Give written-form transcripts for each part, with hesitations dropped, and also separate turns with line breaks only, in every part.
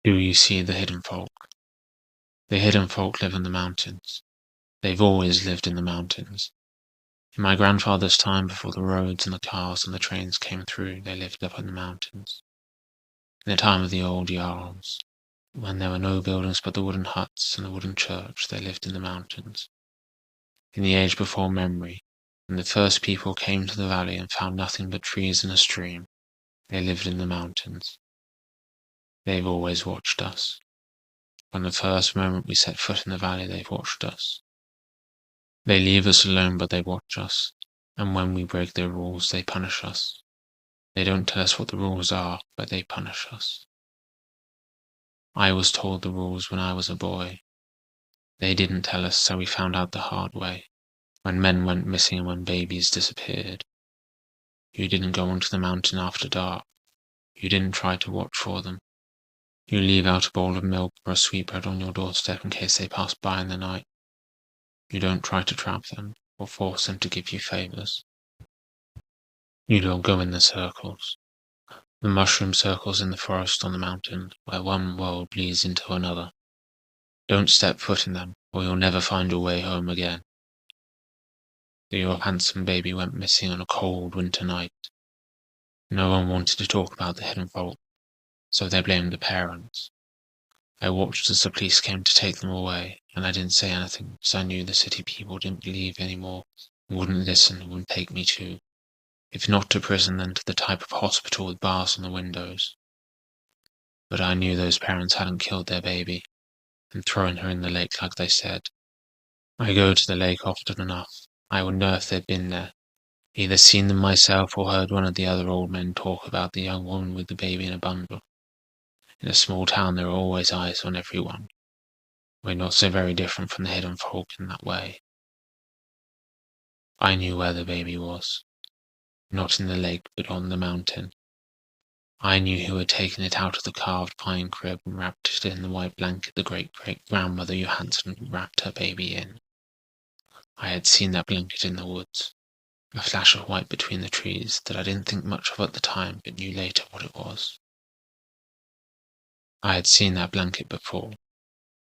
Do you see the hidden folk? The hidden folk live in the mountains. They've always lived in the mountains. In my grandfather's time, before the roads and the cars and the trains came through, they lived up in the mountains. In the time of the old Jarls, when there were no buildings but the wooden huts and the wooden church, they lived in the mountains. In the age before memory, when the first people came to the valley and found nothing but trees and a stream, they lived in the mountains. They've always watched us. From the first moment we set foot in the valley, they've watched us. They leave us alone, but they watch us, and when we break their rules, they punish us. They don't tell us what the rules are, but they punish us. I was told the rules when I was a boy. They didn't tell us, so we found out the hard way, when men went missing and when babies disappeared. You didn't go onto the mountain after dark. You didn't try to watch for them. You leave out a bowl of milk or a sweetbread on your doorstep in case they pass by in the night. You don't try to trap them or force them to give you favors. You don't go in the circles. The mushroom circles in the forest on the mountain, where one world bleeds into another. Don't step foot in them, or you'll never find your way home again. Your handsome baby went missing on a cold winter night. No one wanted to talk about the hidden folk, so they blamed the parents. I watched as the police came to take them away, and I didn't say anything, because I knew the city people didn't believe anymore, and wouldn't listen and wouldn't take me to, if not to prison, then to the type of hospital with bars on the windows. But I knew those parents hadn't killed their baby and thrown her in the lake like they said. I go to the lake often enough. I would know if they'd been there, either seen them myself or heard one of the other old men talk about the young woman with the baby in a bundle. In a small town there are always eyes on everyone. We're not so very different from the hidden folk in that way. I knew where the baby was. Not in the lake, but on the mountain. I knew who had taken it out of the carved pine crib and wrapped it in the white blanket the great-great-grandmother Johansson had wrapped her baby in. I had seen that blanket in the woods, a flash of white between the trees that I didn't think much of at the time, but knew later what it was. I had seen that blanket before,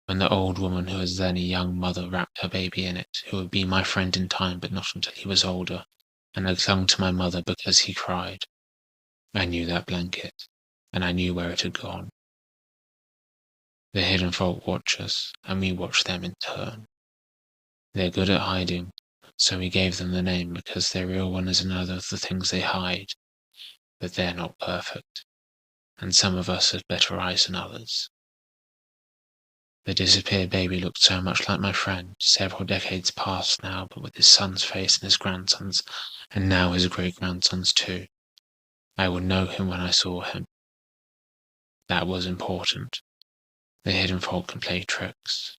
when the old woman who was then a young mother wrapped her baby in it, who would be my friend in time but not until he was older, and had clung to my mother because he cried. I knew that blanket, and I knew where it had gone. The hidden folk watch us, and we watch them in turn. They're good at hiding, so we gave them the name because their real one is another of the things they hide, but they're not perfect, and some of us have better eyes than others. The disappeared baby looked so much like my friend, several decades past now, but with his son's face and his grandson's, and now his great-grandson's too. I would know him when I saw him. That was important. The hidden folk can play tricks.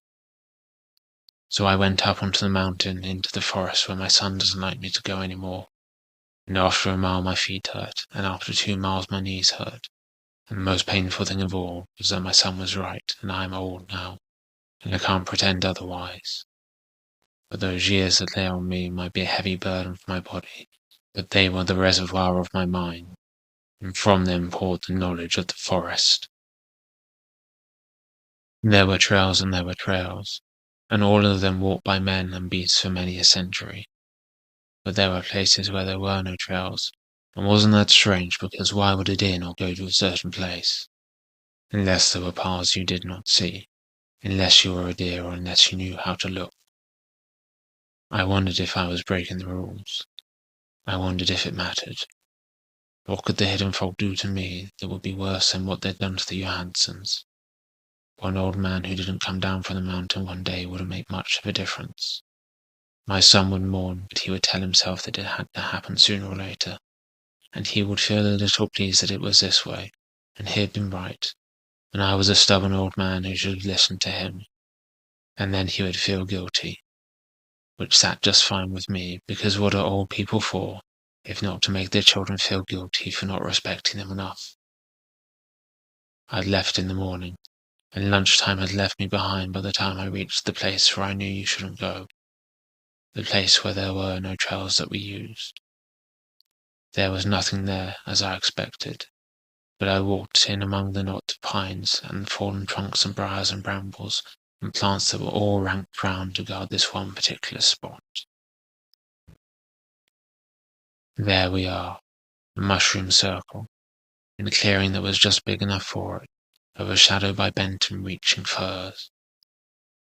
So I went up onto the mountain, into the forest where my son doesn't like me to go anymore. And after a mile my feet hurt, and after 2 miles my knees hurt. And the most painful thing of all was that my son was right, and I am old now, and I can't pretend otherwise. But those years that lay on me might be a heavy burden for my body, but they were the reservoir of my mind, and from them poured the knowledge of the forest. There were trails and there were trails, and all of them walked by men and beasts for many a century. But there were places where there were no trails, and wasn't that strange, because why would a deer not go to a certain place? Unless there were paths you did not see, unless you were a deer or unless you knew how to look. I wondered if I was breaking the rules. I wondered if it mattered. What could the hidden folk do to me that would be worse than what they'd done to the Johanssons? One old man who didn't come down from the mountain one day wouldn't make much of a difference. My son would mourn, but he would tell himself that it had to happen sooner or later, and he would feel a little pleased that it was this way, and he had been right, and I was a stubborn old man who should have listened to him. And then he would feel guilty, which sat just fine with me, because what are old people for, if not to make their children feel guilty for not respecting them enough? I'd left in the morning, and lunchtime had left me behind by the time I reached the place where I knew you shouldn't go, the place where there were no trails that we used. There was nothing there, as I expected, but I walked in among the knots of pines and fallen trunks and briars and brambles and plants that were all ranked round to guard this one particular spot. There we are, the mushroom circle, in a clearing that was just big enough for it, overshadowed by bent and reaching firs.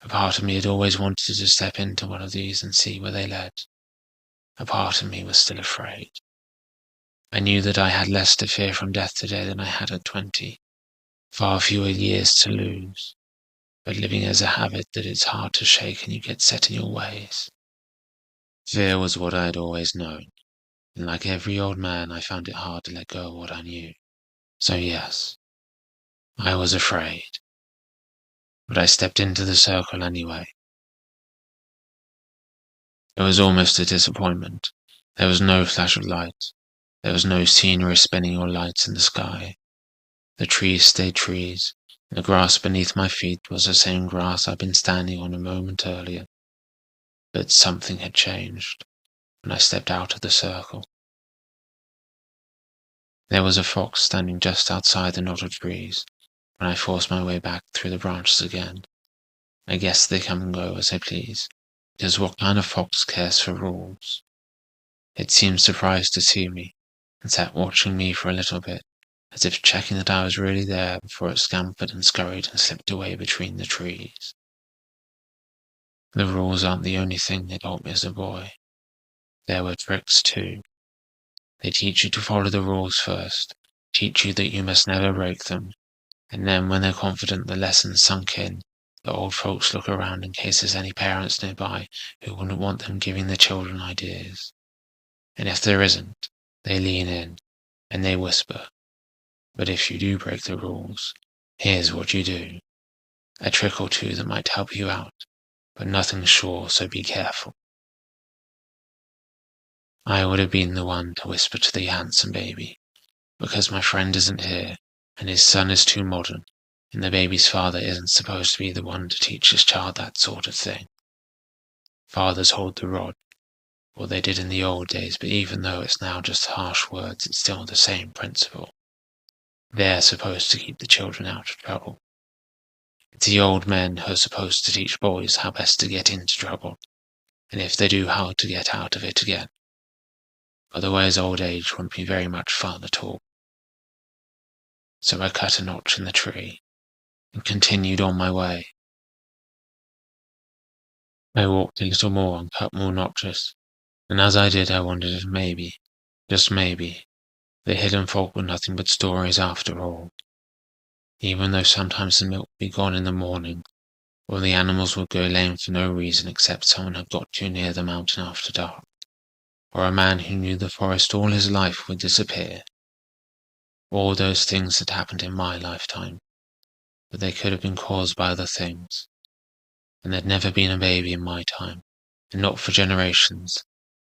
A part of me had always wanted to step into one of these and see where they led. A part of me was still afraid. I knew that I had less to fear from death today than I had at 20, far fewer years to lose, but living as a habit that it's hard to shake and you get set in your ways. Fear was what I had always known, and like every old man I found it hard to let go of what I knew. So yes, I was afraid. But I stepped into the circle anyway. It was almost a disappointment. There was no flash of light. There was no scenery spinning or lights in the sky. The trees stayed trees. The grass beneath my feet was the same grass I'd been standing on a moment earlier. But something had changed when I stepped out of the circle. There was a fox standing just outside the knot of trees when I forced my way back through the branches again. I guess they come and go as they please, because what kind of fox cares for rules? It seemed surprised to see me, and sat watching me for a little bit, as if checking that I was really there before it scampered and scurried and slipped away between the trees. The rules aren't the only thing they taught me as a boy. There were tricks too. They teach you to follow the rules first, teach you that you must never break them, and then when they're confident the lesson's sunk in, the old folks look around in case there's any parents nearby who wouldn't want them giving their children ideas. And if there isn't, they lean in, and they whisper, "But if you do break the rules, here's what you do." A trick or two that might help you out, but nothing's sure, so be careful. I would have been the one to whisper to the handsome baby, because my friend isn't here, and his son is too modern, and the baby's father isn't supposed to be the one to teach his child that sort of thing. Fathers hold the rod, or they did in the old days, but even though it's now just harsh words, it's still the same principle. They're supposed to keep the children out of trouble. It's the old men who are supposed to teach boys how best to get into trouble, and if they do, how to get out of it again. Otherwise old age won't be very much fun at all. So I cut a notch in the tree, and continued on my way. I walked a little more and cut more notches, and as I did I wondered if maybe, just maybe, the hidden folk were nothing but stories after all. Even though sometimes the milk would be gone in the morning, or the animals would go lame for no reason except someone had got too near the mountain after dark, or a man who knew the forest all his life would disappear. All those things had happened in my lifetime, but they could have been caused by other things. And there'd never been a baby in my time, and not for generations,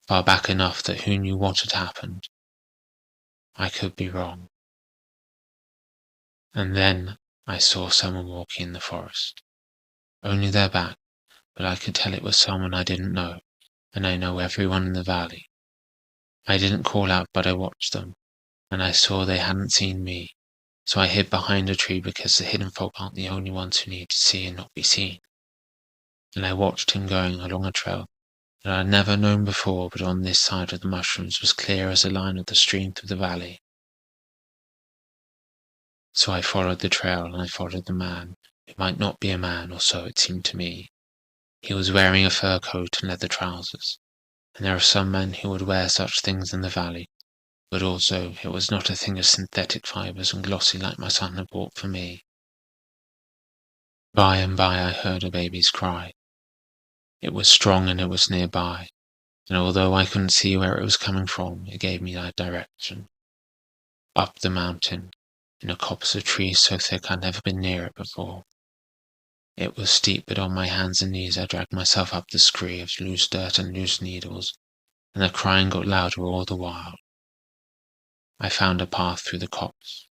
far back enough that who knew what had happened. I could be wrong. And then I saw someone walking in the forest. Only their back, but I could tell it was someone I didn't know, and I know everyone in the valley. I didn't call out, but I watched them, and I saw they hadn't seen me, so I hid behind a tree because the hidden folk aren't the only ones who need to see and not be seen. And I watched him going along a trail that I had never known before, but on this side of the mushrooms was clear as a line of the stream through the valley. So I followed the trail, and I followed the man, who might not be a man, or so it seemed to me. He was wearing a fur coat and leather trousers, and there are some men who would wear such things in the valley, but also it was not a thing of synthetic fibres and glossy like my son had bought for me. By and by I heard a baby's cry. It was strong and it was nearby, and although I couldn't see where it was coming from, it gave me that direction. Up the mountain, in a copse of trees so thick I'd never been near it before. It was steep, but on my hands and knees I dragged myself up the scree of loose dirt and loose needles, and the crying got louder all the while. I found a path through the copse,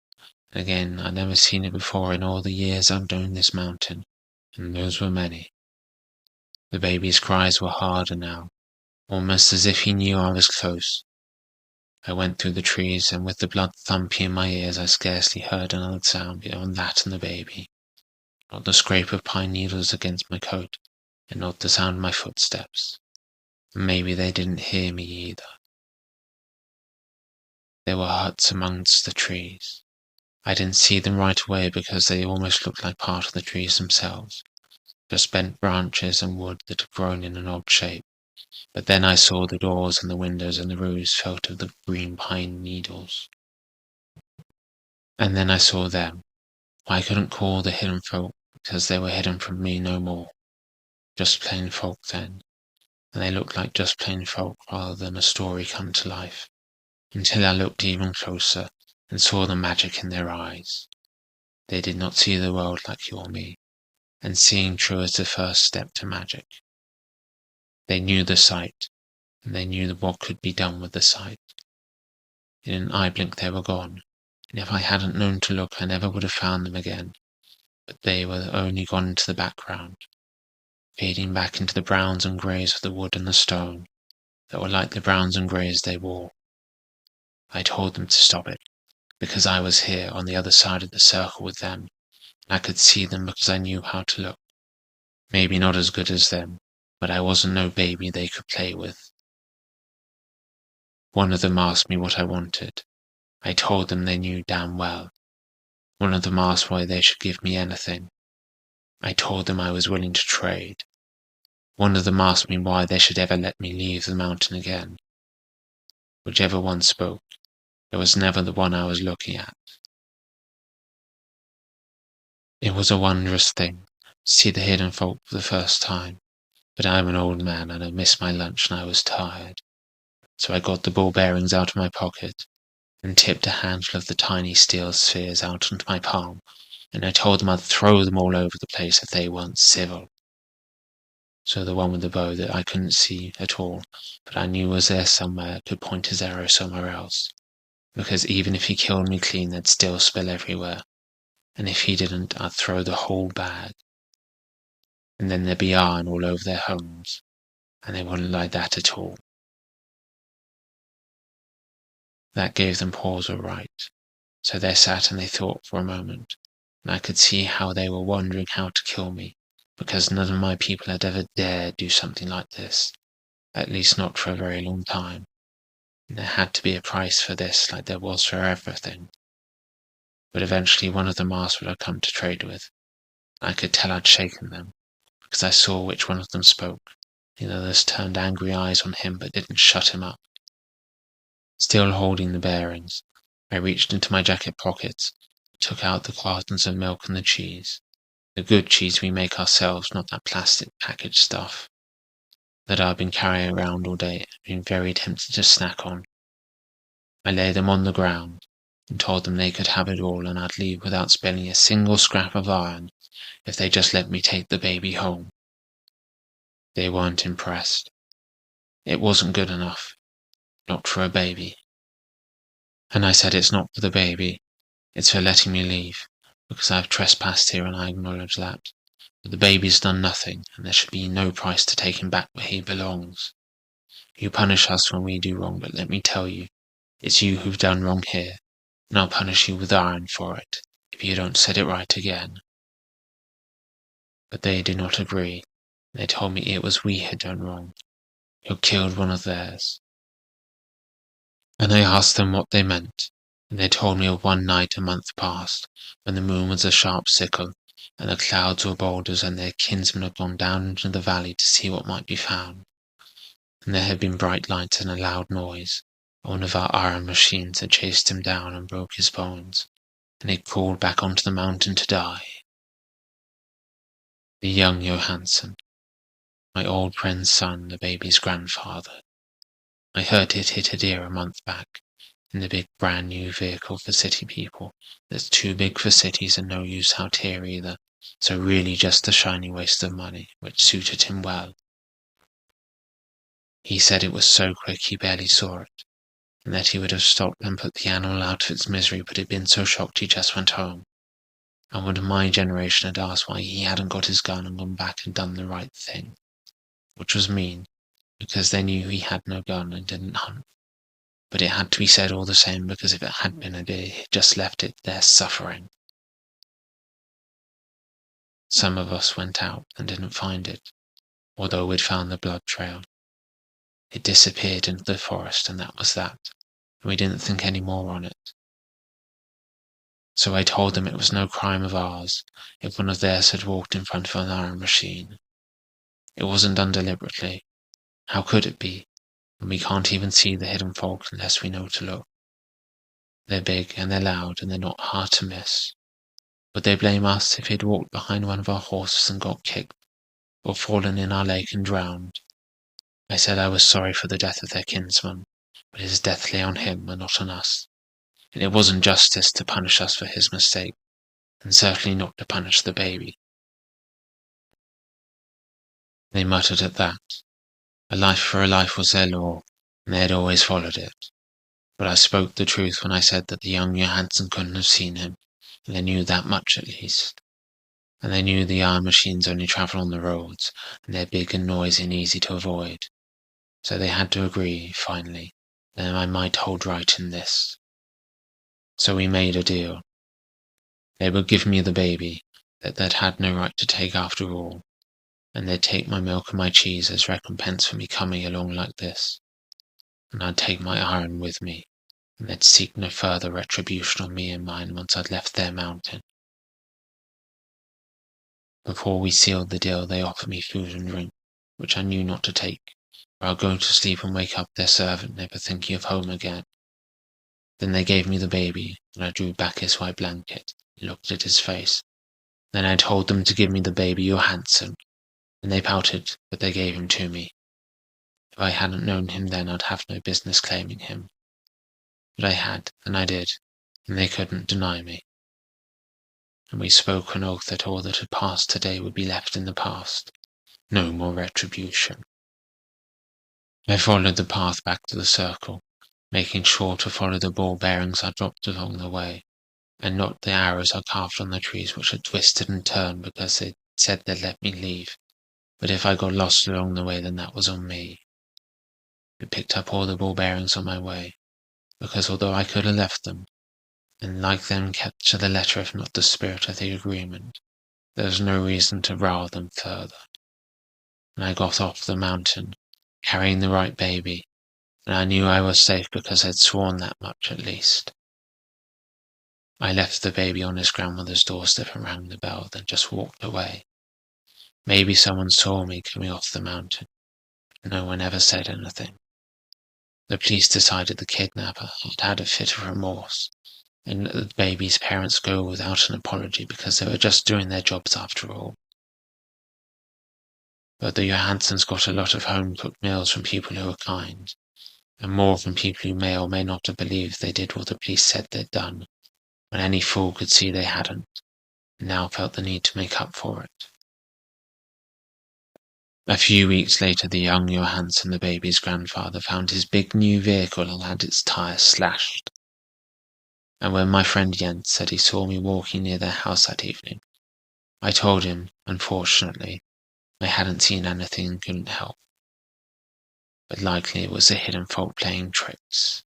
and again I'd never seen it before in all the years I'd known this mountain, and those were many. The baby's cries were harder now, almost as if he knew I was close. I went through the trees, and with the blood thumping in my ears, I scarcely heard another sound beyond that and the baby. Not the scrape of pine needles against my coat, and not the sound of my footsteps. And maybe they didn't hear me either. There were huts amongst the trees. I didn't see them right away because they almost looked like part of the trees themselves, just bent branches and wood that had grown in an odd shape. But then I saw the doors and the windows, and the roofs felt of the green pine needles. And then I saw them. I couldn't call the hidden folk because they were hidden from me no more. Just plain folk then, and they looked like just plain folk rather than a story come to life, until I looked even closer and saw the magic in their eyes. They did not see the world like you or me, and seeing true is the first step to magic. They knew the sight, and they knew what could be done with the sight. In an eye blink they were gone, and if I hadn't known to look I never would have found them again, but they were only gone into the background, fading back into the browns and greys of the wood and the stone, that were like the browns and greys they wore. I told them to stop it, because I was here on the other side of the circle with them, and I could see them because I knew how to look. Maybe not as good as them, but I wasn't no baby they could play with. One of them asked me what I wanted. I told them they knew damn well. One of them asked why they should give me anything. I told them I was willing to trade. One of them asked me why they should ever let me leave the mountain again. Whichever one spoke, it was never the one I was looking at. It was a wondrous thing to see the hidden folk for the first time, but I'm an old man and I missed my lunch and I was tired. So I got the ball bearings out of my pocket and tipped a handful of the tiny steel spheres out onto my palm, and I told them I'd throw them all over the place if they weren't civil. So the one with the bow that I couldn't see at all, but I knew was there somewhere, could point his arrow somewhere else, because even if he killed me clean, they'd still spill everywhere, and if he didn't, I'd throw the whole bag. And then there'd be iron all over their homes, and they wouldn't like that at all. That gave them pause all right. So they sat and they thought for a moment, and I could see how they were wondering how to kill me, because none of my people had ever dared do something like this, at least not for a very long time. And there had to be a price for this, like there was for everything. But eventually one of them asked what I'd come to trade with. I could tell I'd shaken them, because I saw which one of them spoke. The others turned angry eyes on him but didn't shut him up. Still holding the bearings, I reached into my jacket pockets, took out the cartons of milk and the cheese. The good cheese we make ourselves, not that plastic packaged stuff that I've been carrying around all day and been very tempted to snack on. I laid them on the ground and told them they could have it all and I'd leave without spilling a single scrap of iron if they just let me take the baby home. They weren't impressed. It wasn't good enough. Not for a baby. And I said it's not for the baby, it's for letting me leave, because I've trespassed here and I acknowledge that. But the baby's done nothing, and there should be no price to take him back where he belongs. You punish us when we do wrong, but let me tell you, it's you who've done wrong here, and I'll punish you with iron for it, if you don't set it right again. But they did not agree. They told me it was we had done wrong. You killed one of theirs. And I asked them what they meant, and they told me of one night a month past, when the moon was a sharp sickle, and the clouds were boulders, and their kinsmen had gone down into the valley to see what might be found. And there had been bright lights and a loud noise. One of our iron machines had chased him down and broke his bones, and he crawled back onto the mountain to die. The young Johansson, my old friend's son, the baby's grandfather. I heard it hit a deer a month back, in the big brand new vehicle for city people, that's too big for cities and no use out here either, so really just a shiny waste of money, which suited him well. He said it was so quick he barely saw it, and that he would have stopped and put the animal out of its misery, but he'd been so shocked he just went home. And one of my generation had asked why he hadn't got his gun and gone back and done the right thing, which was mean, because they knew he had no gun and didn't hunt. but it had to be said all the same, because if it had been a deer, he'd just left it there suffering. Some of us went out and didn't find it, although we'd found the blood trail. It disappeared into the forest, and that was that, and we didn't think any more on it. So I told them it was no crime of ours if one of theirs had walked in front of an iron machine. It wasn't done deliberately. How could it be, when we can't even see the hidden fault unless we know to look? They're big and they're loud and they're not hard to miss. Would they blame us if he'd walked behind one of our horses and got kicked, or fallen in our lake and drowned? I said I was sorry for the death of their kinsman, but his death lay on him and not on us, and it wasn't justice to punish us for his mistake, and certainly not to punish the baby. They muttered at that. A life for a life was their law, and they had always followed it. But I spoke the truth when I said that the young Johansen couldn't have seen him, and they knew that much at least. And they knew the iron machines only travel on the roads, and they're big and noisy and easy to avoid. So they had to agree, finally, that I might hold right in this. So we made a deal. They would give me the baby that they'd had no right to take after all, and they'd take my milk and my cheese as recompense for me coming along like this. And I'd take my iron with me, and they'd seek no further retribution on me and mine once I'd left their mountain. Before we sealed the deal, they offered me food and drink, which I knew not to take, or I'd go to sleep and wake up their servant, never thinking of home again. Then they gave me the baby, and I drew back his white blanket, and looked at his face. Then I told them to give me the baby Johansen, and they pouted, but they gave him to me. If I hadn't known him then, I'd have no business claiming him. But I had, and I did, and they couldn't deny me. And we spoke an oath that all that had passed today would be left in the past. No more retribution. I followed the path back to the circle, making sure to follow the ball bearings I dropped along the way, and not the arrows I carved on the trees which had twisted and turned because they said they'd let me leave. But if I got lost along the way, then that was on me. I picked up all the ball bearings on my way, because although I could have left them, and like them kept to the letter if not the spirit of the agreement, there was no reason to rile them further. And I got off the mountain, carrying the right baby, and I knew I was safe because I'd sworn that much at least. I left the baby on his grandmother's doorstep and rang the bell, then just walked away. Maybe someone saw me coming off the mountain. No one ever said anything. The police decided the kidnapper had had a fit of remorse, and let the baby's parents go without an apology because they were just doing their jobs after all. But the Johansens got a lot of home-cooked meals from people who were kind, and more from people who may or may not have believed they did what the police said they'd done, when any fool could see they hadn't, and now felt the need to make up for it. A few weeks later, the young Johansen, the baby's grandfather, found his big new vehicle and had its tyres slashed. And when my friend Jens said he saw me walking near their house that evening, I told him, unfortunately, I hadn't seen anything and couldn't help. But likely it was the hidden fault playing tricks.